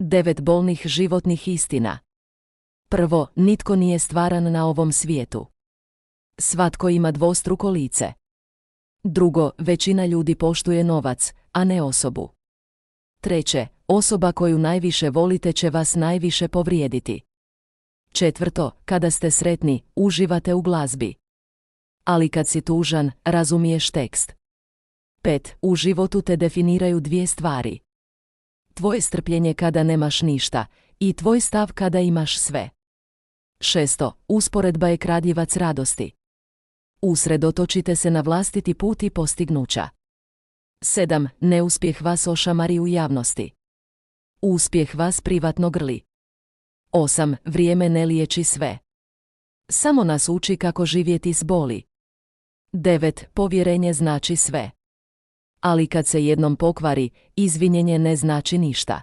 9 bolnih životnih istina. Prvo, nitko nije stvaran na ovom svijetu. Svatko ima dvostruko lice. Drugo, većina ljudi poštuje novac, a ne osobu. Treće, osoba koju najviše volite će vas najviše povrijediti. Četvrto, kada ste sretni, uživate u glazbi. Ali kad si tužan, razumiješ tekst. 5. U životu te definiraju dvije stvari. Tvoje strpljenje kada nemaš ništa i tvoj stav kada imaš sve. 6. Usporedba je kradljivac radosti. Usredotočite se na vlastiti put i postignuća. 7. Neuspjeh vas ošamari u javnosti. Uspjeh vas privatno grli. 8. Vrijeme ne liječi sve. Samo nas uči kako živjeti s boli. 9. Povjerenje znači sve. Ali kad se jednom pokvari, izvinjenje ne znači ništa.